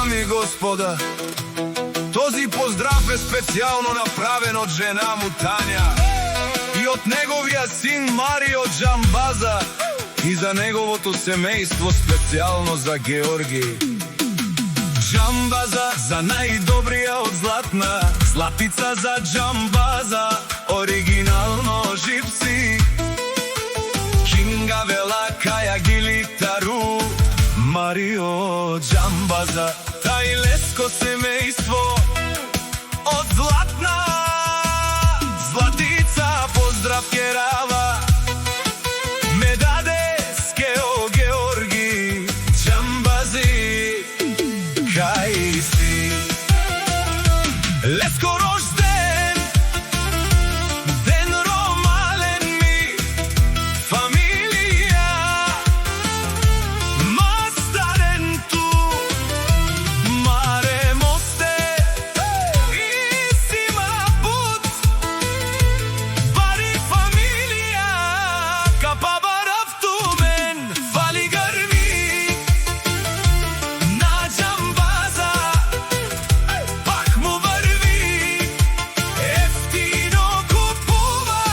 дами и господа, този поздрав е специјално направен од жена му Тања и од неговија син Марио Джамбаза и за неговото семејство специјално за Георги Джамбаза, за најдобрија од Златна, Златица за Джамбаза, оригинално живци. Кинга Вела Каја Гилитару, Марио Джамбаза, тај леско семејство од Златна. Златица поздрав керава, ме даде скео Георги Джамбази, кај си. Леско рожден ден, ромален ми фамилија, мастарен ту маре мосте и сима пут, бари фамилија капа барав ту мен, фали грми на Джамбаза, пак му врви, ефтино купува,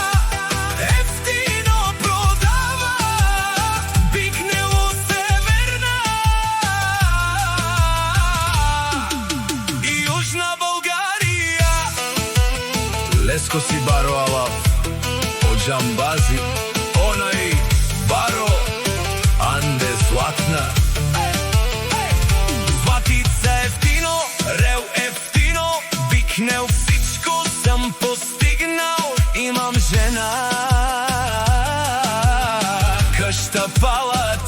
ефтино продава, бикнело се верна и Јужна Българија. Леско си баро алав од Джамбази, онај баро Анде Златна. Златица ефтино, рел ефтино, бикнел всичко сам постигнал, имам жена, къща палат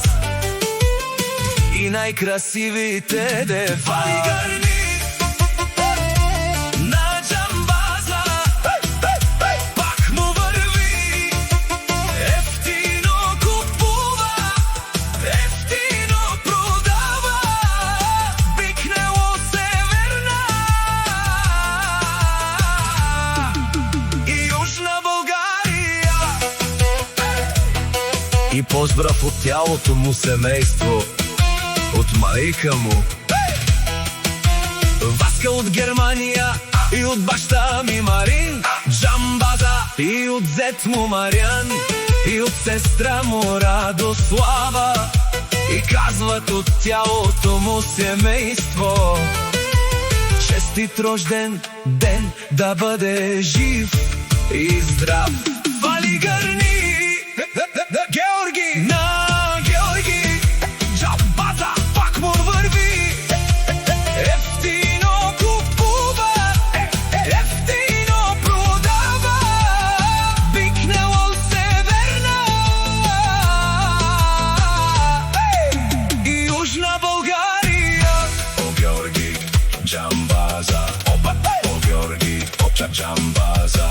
и најкрасивите девали грми на Джамбаза, пак му врви, ефтино купува, ефтино продава, бикнело се верна и Јужна Българија. И поздрав од цялото му семејство, од мајка му Васка, од Германија и од башта ми Марин Джамбаза, и од зет му Маријан и од сестра му Радослава, и казват од цялото му семејство: честит рожден ден, да бъде жив и здрав. Фали грни Георги на Георги Джамбаза, пак му върви, ефтино купува, ефтино продава, бикнело се верна и Јужна Българија. О Георги Джамбаза, о Георги Джамбаза.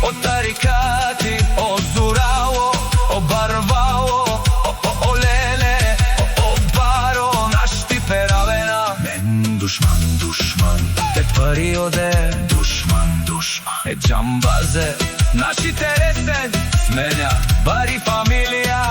О тарикати, о зурало, о барвало, о леле, о баро, нашти перавена. Мен душман, душман, те пари оде, душман, душман, е Джамбазе, нашите ресен, сменя бари фамилија.